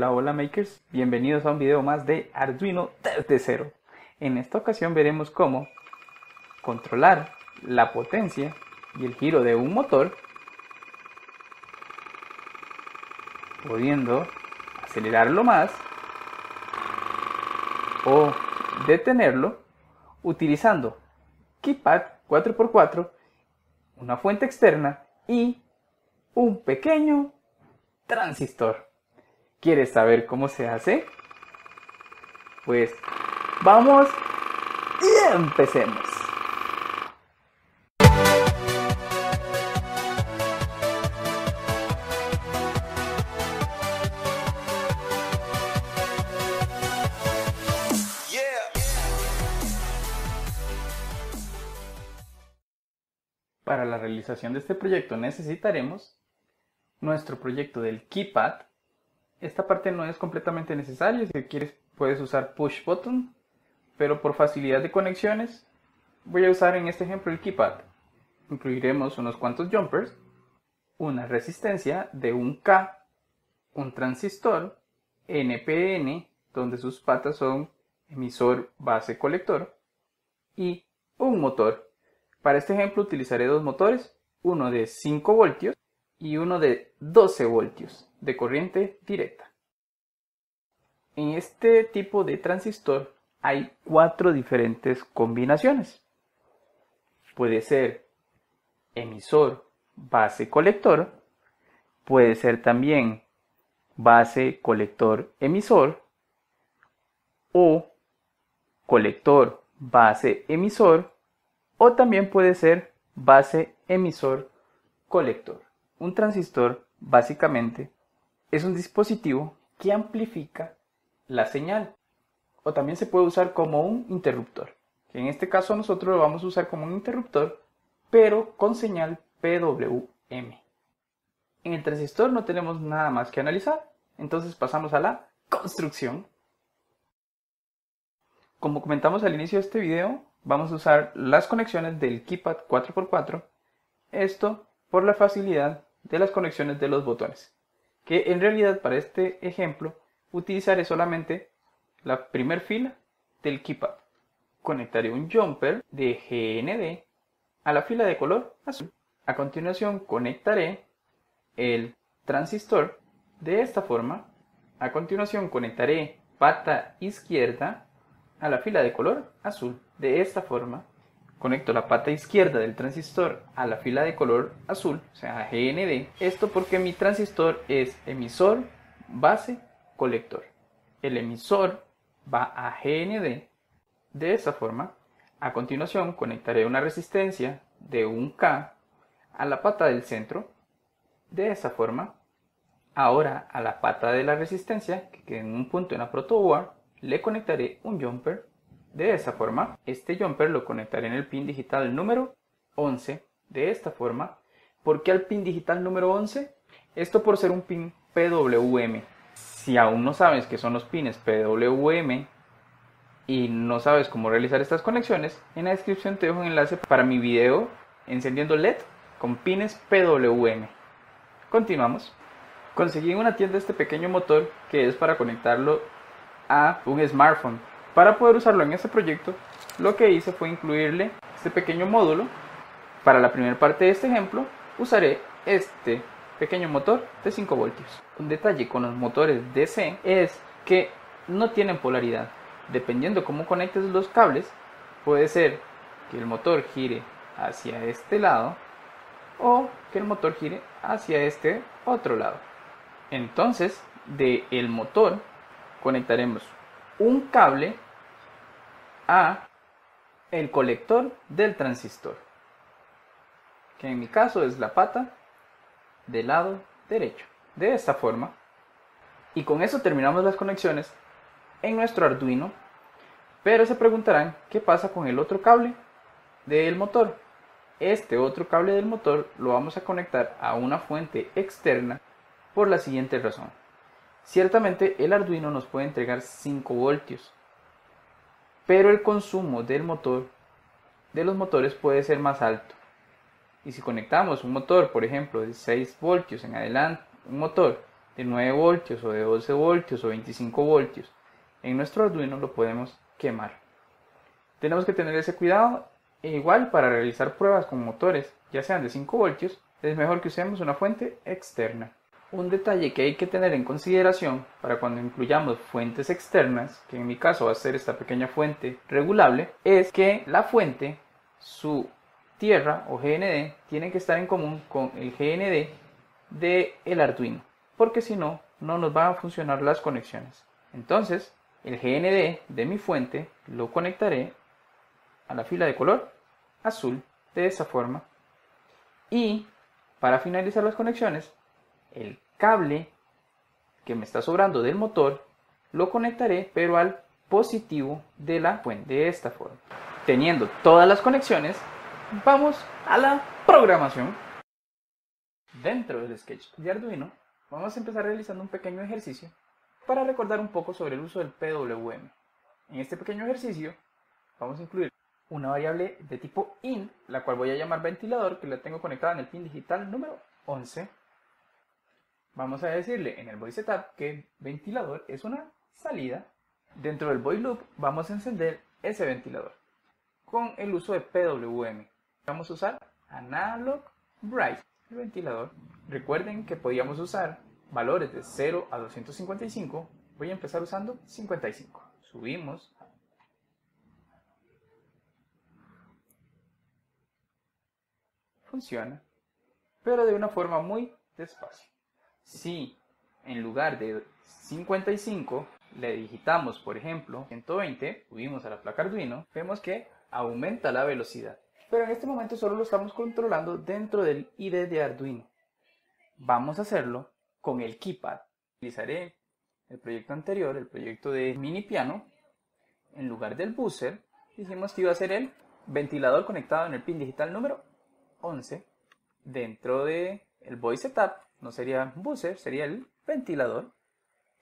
Hola makers, bienvenidos a un video más de Arduino desde cero. En esta ocasión veremos cómo controlar la potencia y el giro de un motor, pudiendo acelerarlo más o detenerlo utilizando KeyPad 4x4, una fuente externa y un pequeño transistor. ¿Quieres saber cómo se hace? Pues vamos y empecemos. Para la realización de este proyecto necesitaremos nuestro proyecto del KeyPad. Esta parte no es completamente necesaria, si quieres puedes usar push button, pero por facilidad de conexiones voy a usar en este ejemplo el KeyPad. Incluiremos unos cuantos jumpers, una resistencia de 1K, un transistor NPN donde sus patas son emisor, base, colector y un motor. Para este ejemplo utilizaré dos motores, uno de 5 voltios y uno de 12 voltios de corriente directa. En este tipo de transistor hay 4 diferentes combinaciones. Puede ser emisor, base, colector. Puede ser también base, colector, emisor. O colector, base, emisor. O también puede ser base, emisor, colector. Un transistor, básicamente, es un dispositivo que amplifica la señal. O también se puede usar como un interruptor. En este caso nosotros lo vamos a usar como un interruptor, pero con señal PWM. En el transistor no tenemos nada más que analizar, entonces pasamos a la construcción. Como comentamos al inicio de este video, vamos a usar las conexiones del KeyPad 4x4, esto por la facilidad de las conexiones de los botones, que en realidad para este ejemplo utilizaré solamente la primera fila del KeyPad. Conectaré un jumper de GND a la fila de color azul. A continuación conectaré el transistor de esta forma. A continuación conectaré pata izquierda a la fila de color azul de esta forma. Conecto la pata izquierda del transistor a la fila de color azul, o sea GND. Esto porque mi transistor es emisor, base, colector. El emisor va a GND de esta forma. A continuación conectaré una resistencia de 1K a la pata del centro de esta forma. Ahora a la pata de la resistencia, que queda en un punto en la protoboard, le conectaré un jumper de esta forma. Este jumper lo conectaré en el pin digital número 11 de esta forma. ¿Por qué al pin digital número 11? Esto por ser un pin PWM. Si aún no sabes qué son los pines PWM y no sabes cómo realizar estas conexiones, en la descripción te dejo un enlace para mi video encendiendo LED con pines PWM. Continuamos. Conseguí en una tienda este pequeño motor que es para conectarlo a un smartphone. Para poder usarlo en este proyecto, lo que hice fue incluirle este pequeño módulo. Para la primera parte de este ejemplo, usaré este pequeño motor de 5 voltios. Un detalle con los motores DC es que no tienen polaridad. Dependiendo cómo conectes los cables, puede ser que el motor gire hacia este lado o que el motor gire hacia este otro lado. Entonces, del motor conectaremos un cable a el colector del transistor, que en mi caso es la pata del lado derecho, de esta forma. Y con eso terminamos las conexiones en nuestro Arduino. Pero se preguntarán qué pasa con el otro cable del motor. Este otro cable del motor lo vamos a conectar a una fuente externa por la siguiente razón. Ciertamente el Arduino nos puede entregar 5 voltios, pero el consumo del motor, de los motores, puede ser más alto. Y si conectamos un motor, por ejemplo, de 6 voltios en adelante, un motor de 9 voltios o de 12 voltios o 25 voltios en nuestro Arduino, lo podemos quemar. Tenemos que tener ese cuidado. E igual, para realizar pruebas con motores, ya sean de 5 voltios, es mejor que usemos una fuente externa. Un detalle que hay que tener en consideración para cuando incluyamos fuentes externas, que en mi caso va a ser esta pequeña fuente regulable, es que la fuente, su tierra o GND, tiene que estar en común con el GND del Arduino, porque si no, no nos van a funcionar las conexiones. Entonces, el GND de mi fuente lo conectaré a la fila de color azul de esa forma, y para finalizar las conexiones, el cable que me está sobrando del motor lo conectaré pero al positivo de la fuente de esta forma. Teniendo todas las conexiones, vamos a la programación. Dentro del sketch de Arduino vamos a empezar realizando un pequeño ejercicio para recordar un poco sobre el uso del PWM. En este pequeño ejercicio vamos a incluir una variable de tipo in, la cual voy a llamar ventilador, que la tengo conectada en el pin digital número 11. Vamos a decirle en el void setup que ventilador es una salida. Dentro del void loop vamos a encender ese ventilador con el uso de PWM. Vamos a usar analog bright, el ventilador. Recuerden que podíamos usar valores de 0 a 255. Voy a empezar usando 55. Subimos. Funciona, pero de una forma muy despacio. Si en lugar de 55 le digitamos, por ejemplo, 120, subimos a la placa Arduino, vemos que aumenta la velocidad. Pero en este momento solo lo estamos controlando dentro del IDE de Arduino. Vamos a hacerlo con el keypad. Utilizaré el proyecto anterior, el proyecto de mini piano. En lugar del buzzer, dijimos que iba a ser el ventilador conectado en el pin digital número 11. Dentro del void setup no sería buzzer, sería el ventilador.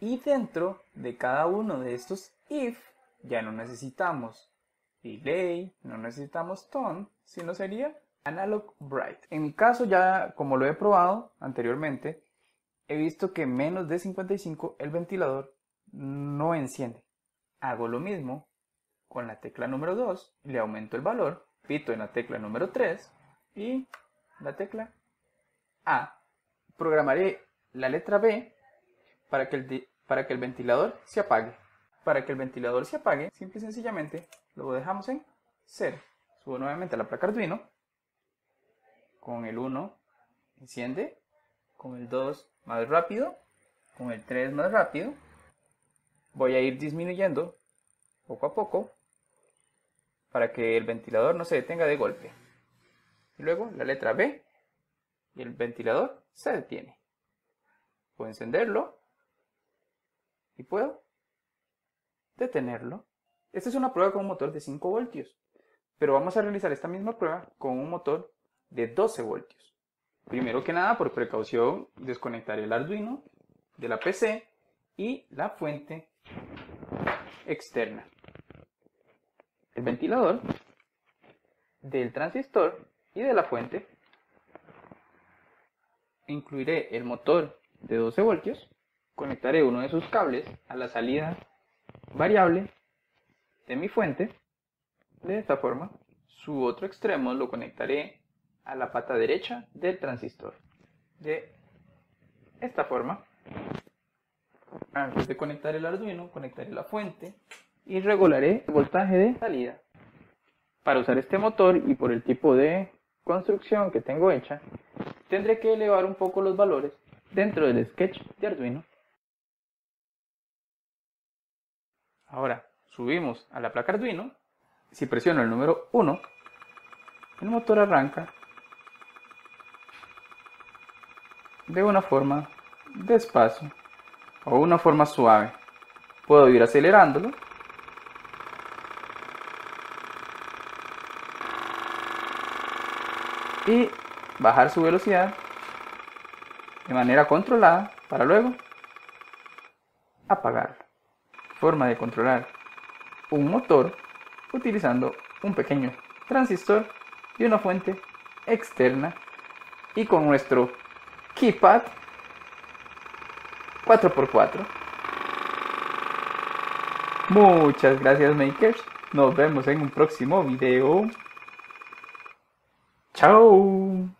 Y dentro de cada uno de estos if ya no necesitamos delay, no necesitamos tone, sino sería analog bright. En mi caso, ya como lo he probado anteriormente, he visto que menos de 55 el ventilador no enciende. Hago lo mismo con la tecla número 2, le aumento el valor, pito en la tecla número 3 y la tecla A. Programaré la letra B para que el ventilador se apague. Para que el ventilador se apague, simple y sencillamente lo dejamos en 0. Subo nuevamente a la placa Arduino. Con el 1 enciende, con el 2 más rápido, con el 3 más rápido. Voy a ir disminuyendo poco a poco para que el ventilador no se detenga de golpe. Y luego la letra B y el ventilador se detiene. Puedo encenderlo y puedo detenerlo. Esta es una prueba con un motor de 5 voltios, pero vamos a realizar esta misma prueba con un motor de 12 voltios. Primero que nada, por precaución, desconectaré el Arduino de la PC y la fuente externa. El ventilador del transistor y de la fuente. Incluiré el motor de 12 voltios. Conectaré uno de sus cables a la salida variable de mi fuente de esta forma. Su otro extremo lo conectaré a la pata derecha del transistor de esta forma. Antes de conectar el Arduino, conectaré la fuente y regularé el voltaje de salida. Para usar este motor y por el tipo de construcción que tengo hecha, tendré que elevar un poco los valores dentro del sketch de Arduino. Ahora subimos a la placa Arduino. Si presiono el número 1, el motor arranca de una forma despacio o una forma suave. Puedo ir acelerándolo y bajar su velocidad de manera controlada para luego apagarlo. Forma de controlar un motor utilizando un pequeño transistor y una fuente externa, y con nuestro keypad 4x4. Muchas gracias, makers. Nos vemos en un próximo video. Chao.